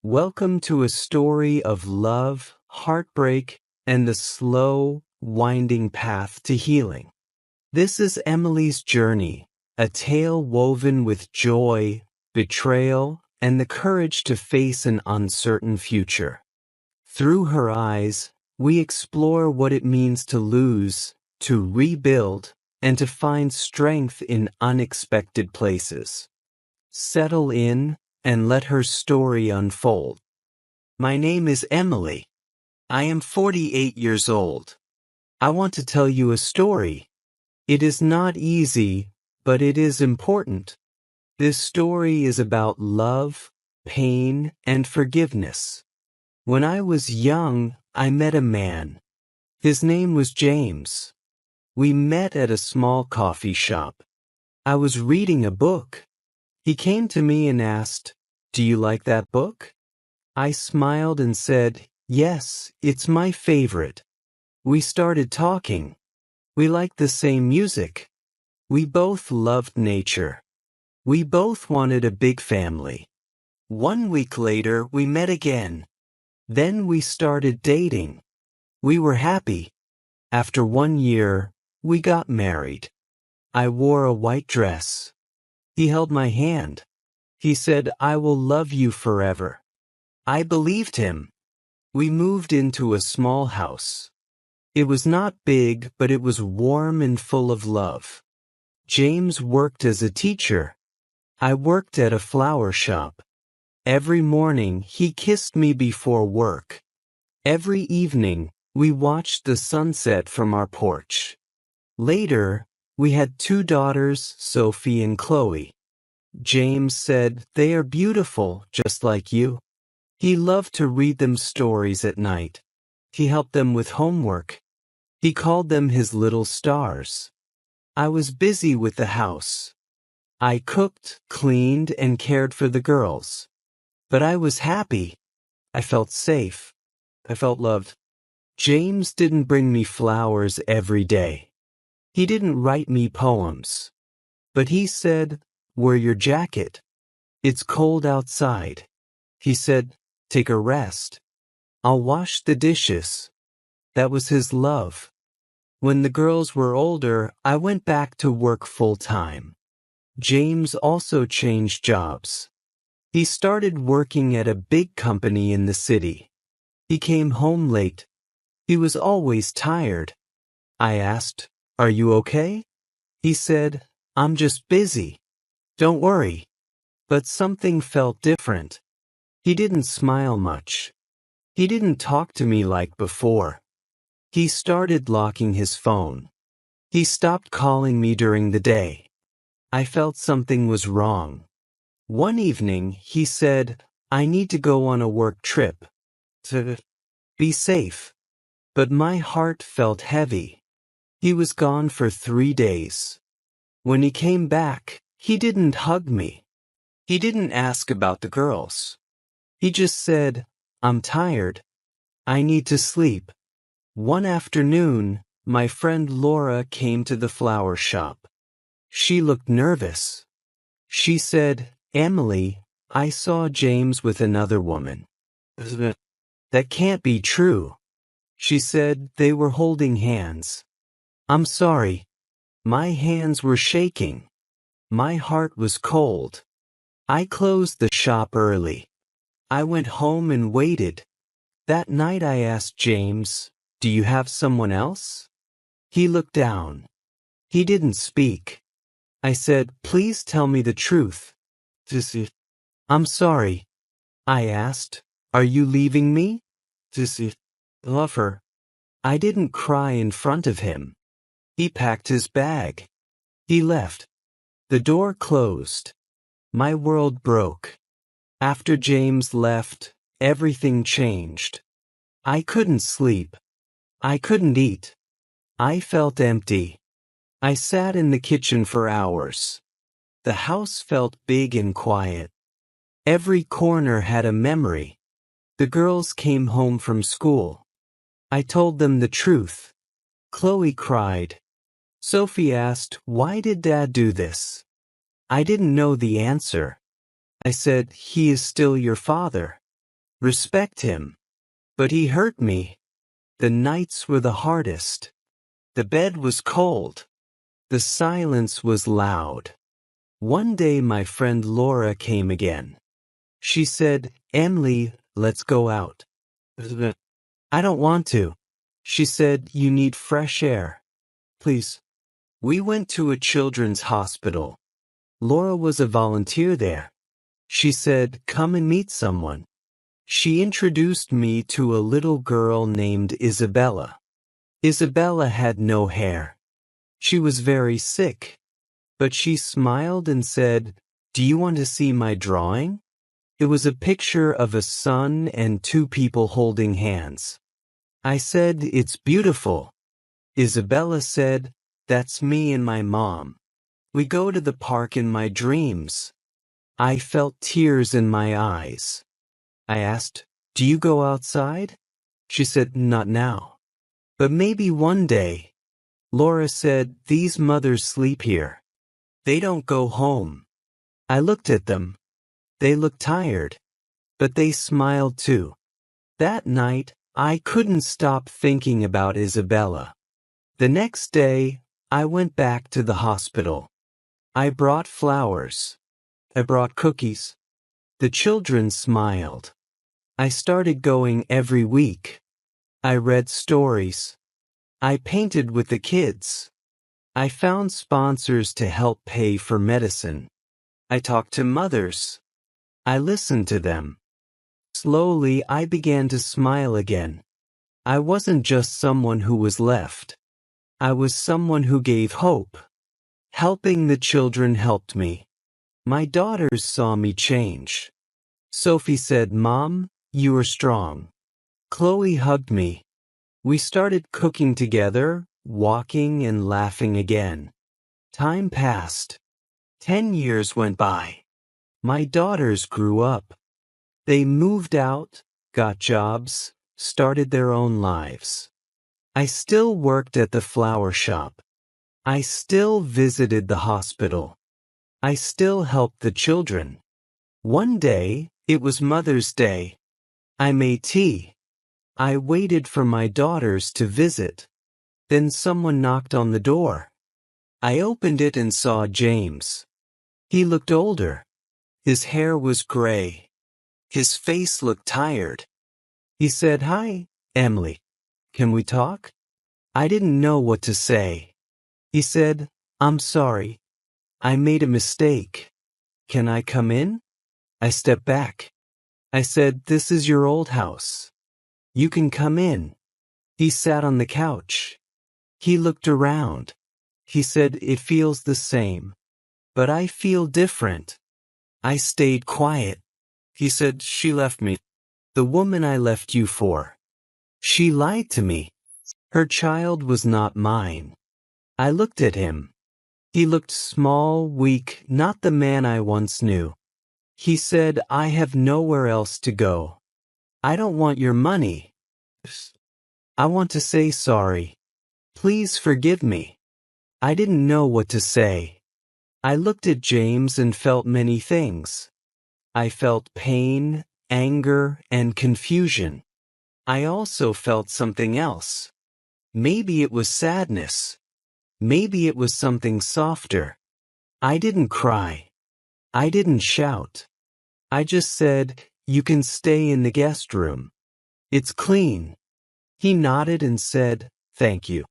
Welcome to a story of love, heartbreak, and the slow, winding path to healing. This is Emily's journey, a tale woven with joy, betrayal, and the courage to face an uncertain future. Through her eyes, we explore what it means to lose, to rebuild, and to find strength in unexpected places. Settle in and let her story unfold. My name is Emily. I am 48 years old. I want to tell you a story. It is not easy, but it is important. This story is about love, pain, and forgiveness. When I was young, I met a man. His name was James. We met at a small coffee shop. I was reading a book. He came to me and asked, "Do you like that book?" I smiled and said, "Yes, it's my favorite." We started talking. We liked the same music. We both loved nature. We both wanted a big family. 1 week later, we met again. Then we started dating. We were happy. After 1 year, we got married. I wore a white dress. He held my hand. He said, "I will love you forever." I believed him. We moved into a small house. It was not big, but it was warm and full of love. James worked as a teacher. I worked at a flower shop. Every morning, he kissed me before work. Every evening, we watched the sunset from our porch. Later, we had 2 daughters, Sophie and Chloe. James said, "They are beautiful, just like you." He loved to read them stories at night. He helped them with homework. He called them his little stars. I was busy with the house. I cooked, cleaned, and cared for the girls. But I was happy. I felt safe. I felt loved. James didn't bring me flowers every day. He didn't write me poems. But he said, "Wear your jacket. It's cold outside." He said, "Take a rest. I'll wash the dishes." That was his love. When the girls were older, I went back to work full-time. James also changed jobs. He started working at a big company in the city. He came home late. He was always tired. I asked, "Are you okay?" He said, "I'm just busy. Don't worry." But something felt different. He didn't smile much. He didn't talk to me like before. He started locking his phone. He stopped calling me during the day. I felt something was wrong. One evening, he said, "I need to go on a work trip. To be safe." But my heart felt heavy. He was gone for 3 days. When he came back, he didn't hug me. He didn't ask about the girls. He just said, "I'm tired. I need to sleep." One afternoon, my friend Laura came to the flower shop. She looked nervous. She said, "Emily, I saw James with another woman." "That can't be true." She said they were holding hands. "I'm sorry." My hands were shaking. My heart was cold. I closed the shop early. I went home and waited. That night I asked James, "Do you have someone else?" He looked down. He didn't speak. I said, "Please tell me the truth." "I'm sorry." I asked, "Are you leaving me?" "Love her." I didn't cry in front of him. He packed his bag. He left. The door closed. My world broke. After James left, everything changed. I couldn't sleep. I couldn't eat. I felt empty. I sat in the kitchen for hours. The house felt big and quiet. Every corner had a memory. The girls came home from school. I told them the truth. Chloe cried. Sophie asked, "Why did Dad do this?" I didn't know the answer. I said, "He is still your father." respect him. But he hurt me. The nights were the hardest. The bed was cold. The silence was loud. One day my friend Laura came again. She said, "Emily, let's go out." "I don't want to." She said, "You need fresh air. Please." We went to a children's hospital. Laura was a volunteer there. She said, "Come and meet someone." She introduced me to a little girl named Isabella. Isabella had no hair. She was very sick. But she smiled and said, "Do you want to see my drawing?" It was a picture of a sun and two people holding hands. I said, "It's beautiful." Isabella said, "That's me and my mom. We go to the park in my dreams." I felt tears in my eyes. I asked, "Do you go outside?" She said, "Not now. But maybe one day." Laura said, "These mothers sleep here. They don't go home." I looked at them. They looked tired. But they smiled too. That night, I couldn't stop thinking about Isabella. The next day, I went back to the hospital. I brought flowers. I brought cookies. The children smiled. I started going every week. I read stories. I painted with the kids. I found sponsors to help pay for medicine. I talked to mothers. I listened to them. Slowly, I began to smile again. I wasn't just someone who was left. I was someone who gave hope. Helping the children helped me. My daughters saw me change. Sophie said, "Mom, you are strong." Chloe hugged me. We started cooking together, walking and laughing again. Time passed. 10 years went by. My daughters grew up. They moved out, got jobs, started their own lives. I still worked at the flower shop. I still visited the hospital. I still helped the children. One day, it was Mother's Day. I made tea. I waited for my daughters to visit. Then someone knocked on the door. I opened it and saw James. He looked older. His hair was gray. His face looked tired. He said, "Hi, Emily. Can we talk?" I didn't know what to say. He said, "I'm sorry. I made a mistake. Can I come in?" I stepped back. I said, "This is your old house. You can come in." He sat on the couch. He looked around. He said, "It feels the same. But I feel different." I stayed quiet. He said, "She left me. The woman I left you for. She lied to me. Her child was not mine." I looked at him. He looked small, weak, not the man I once knew. He said, "I have nowhere else to go. I don't want your money. I want to say sorry. Please forgive me." I didn't know what to say. I looked at James and felt many things. I felt pain, anger, and confusion. I also felt something else. Maybe it was sadness. Maybe it was something softer. I didn't cry. I didn't shout. I just said, "You can stay in the guest room. It's clean." He nodded and said, "Thank you."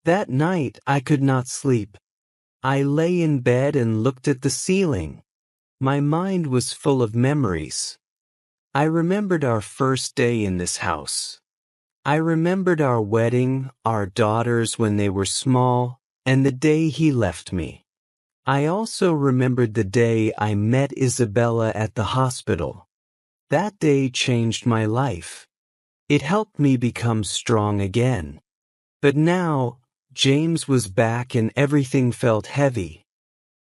That night, I could not sleep. I lay in bed and looked at the ceiling. My mind was full of memories. I remembered our first day in this house. I remembered our wedding, our daughters when they were small, and the day he left me. I also remembered the day I met Isabella at the hospital. That day changed my life. It helped me become strong again. But now, James was back and everything felt heavy.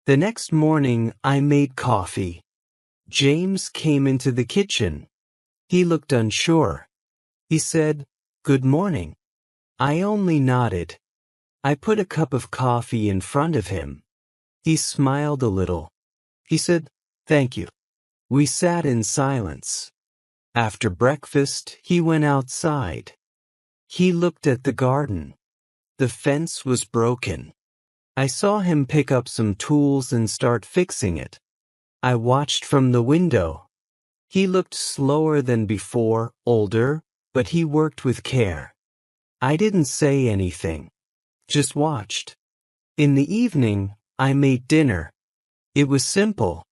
The next morning, I made coffee. James came into the kitchen. He looked unsure. He said, "Good morning." I only nodded. I put a cup of coffee in front of him. He smiled a little. He said, "Thank you." We sat in silence. After breakfast, he went outside. He looked at the garden. The fence was broken. I saw him pick up some tools and start fixing it. I watched from the window. He looked slower than before, older, but he worked with care. I didn't say anything, just watched. In the evening, I made dinner. It was simple: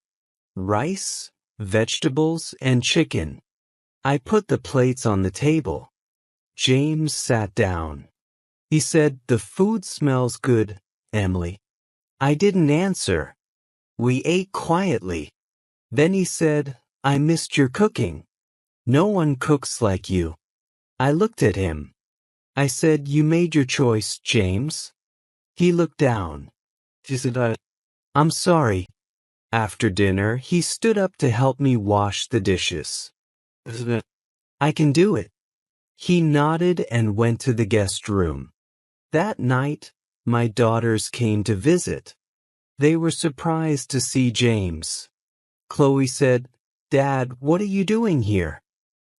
rice, vegetables, and chicken. I put the plates on the table. James sat down. He said, "The food smells good, Emily." I didn't answer. We ate quietly. Then he said, "I missed your cooking. No one cooks like you." I looked at him. I said, "You made your choice, James." He looked down. He said, "I'm sorry." After dinner, he stood up to help me wash the dishes. "I can do it." He nodded and went to the guest room. That night, my daughters came to visit. They were surprised to see James. Chloe said, "Dad, what are you doing here?"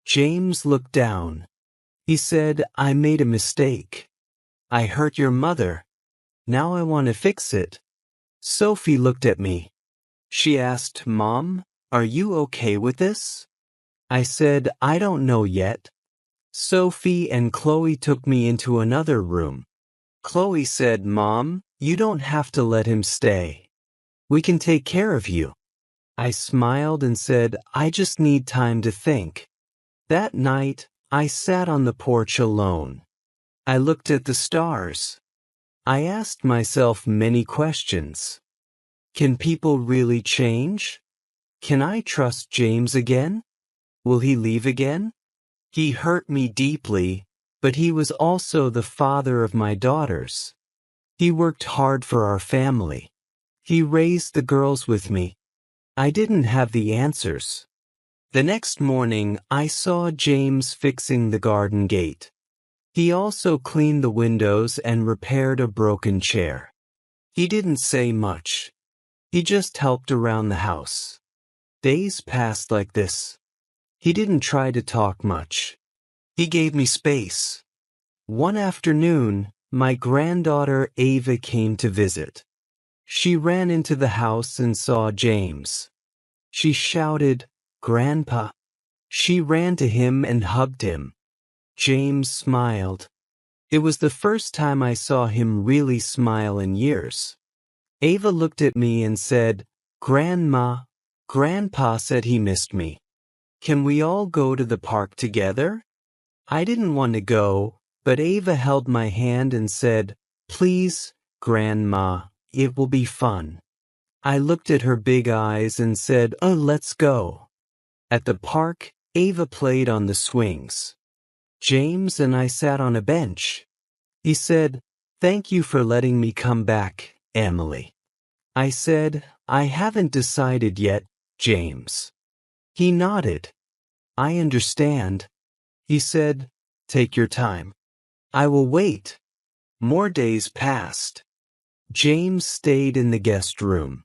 James looked down. He said, "I made a mistake. I hurt your mother. Now I want to fix it." Sophie looked at me. She asked, "Mom, are you okay with this?" I said, "I don't know yet." Sophie and Chloe took me into another room. Chloe said, "Mom, you don't have to let him stay. We can take care of you." I smiled and said, "I just need time to think." That night, I sat on the porch alone. I looked at the stars. I asked myself many questions. Can people really change? Can I trust James again? Will he leave again? He hurt me deeply, but he was also the father of my daughters. He worked hard for our family. He raised the girls with me. I didn't have the answers. The next morning, I saw James fixing the garden gate. He also cleaned the windows and repaired a broken chair. He didn't say much. He just helped around the house. Days passed like this. He didn't try to talk much. He gave me space. One afternoon, my granddaughter Ava came to visit. She ran into the house and saw James. She shouted, "Grandpa." She ran to him and hugged him. James smiled. It was the first time I saw him really smile in years. Ava looked at me and said, "Grandma, Grandpa said he missed me. Can we all go to the park together?" I didn't want to go, but Ava held my hand and said, "Please, Grandma, it will be fun." I looked at her big eyes and said, "Oh, let's go." At the park, Ava played on the swings. James and I sat on a bench. He said, "Thank you for letting me come back, Emily." I said, "I haven't decided yet, James." He nodded. "I understand." He said, "Take your time. I will wait." More days passed. James stayed in the guest room.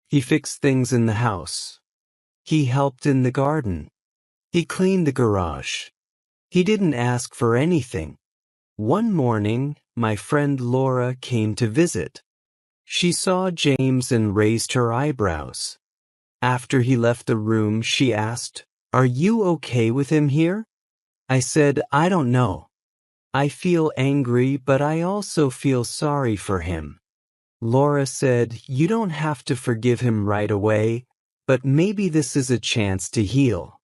He fixed things in the house. He helped in the garden. He cleaned the garage. He didn't ask for anything. One morning, my friend Laura came to visit. She saw James and raised her eyebrows. After he left the room, she asked, "Are you okay with him here?" I said, "I don't know. I feel angry, but I also feel sorry for him." Laura said, "You don't have to forgive him right away, but maybe this is a chance to heal."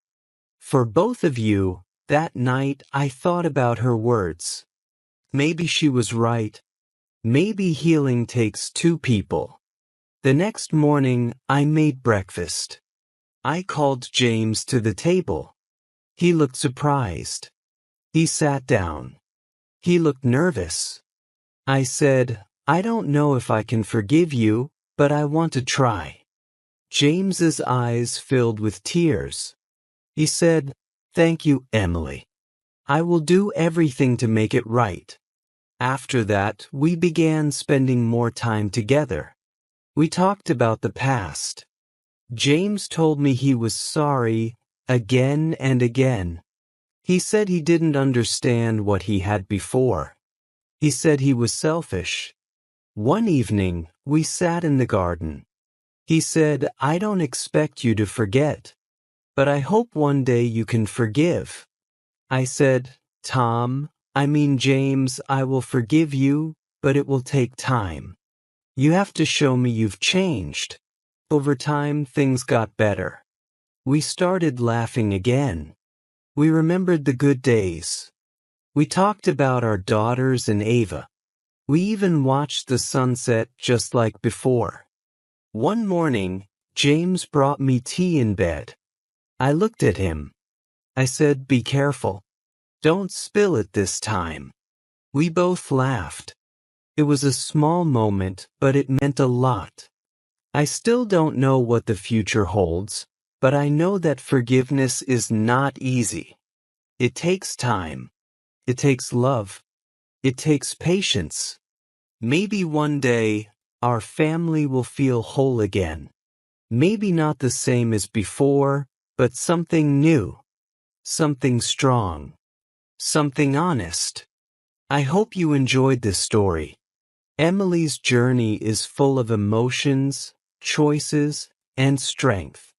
For both of you, that night I thought about her words. Maybe she was right. Maybe healing takes two people. The next morning, I made breakfast. I called James to the table. He looked surprised. He sat down. He looked nervous. I said, "I don't know if I can forgive you, but I want to try." James's eyes filled with tears. He said, "Thank you, Emily. I will do everything to make it right." After that, we began spending more time together. We talked about the past. James told me he was sorry, again and again. He said he didn't understand what he had before. He said he was selfish. One evening, we sat in the garden. He said, "I don't expect you to forget, but I hope one day you can forgive." I said, James, I will forgive you, but it will take time. You have to show me you've changed." Over time, things got better. We started laughing again. We remembered the good days. We talked about our daughters and Ava. We even watched the sunset just like before. One morning, James brought me tea in bed. I looked at him. I said, "Be careful. Don't spill it this time." We both laughed. It was a small moment, but it meant a lot. I still don't know what the future holds, but I know that forgiveness is not easy. It takes time. It takes love. It takes patience. Maybe one day, our family will feel whole again. Maybe not the same as before, but something new. Something strong. Something honest. I hope you enjoyed this story. Emily's journey is full of emotions, choices, and strength.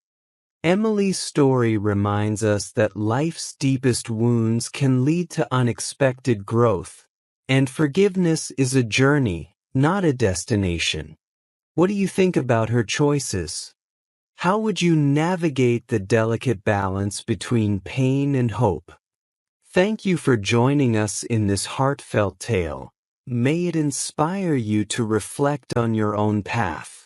Emily's story reminds us that life's deepest wounds can lead to unexpected growth, and forgiveness is a journey, not a destination. What do you think about her choices? How would you navigate the delicate balance between pain and hope? Thank you for joining us in this heartfelt tale. May it inspire you to reflect on your own path.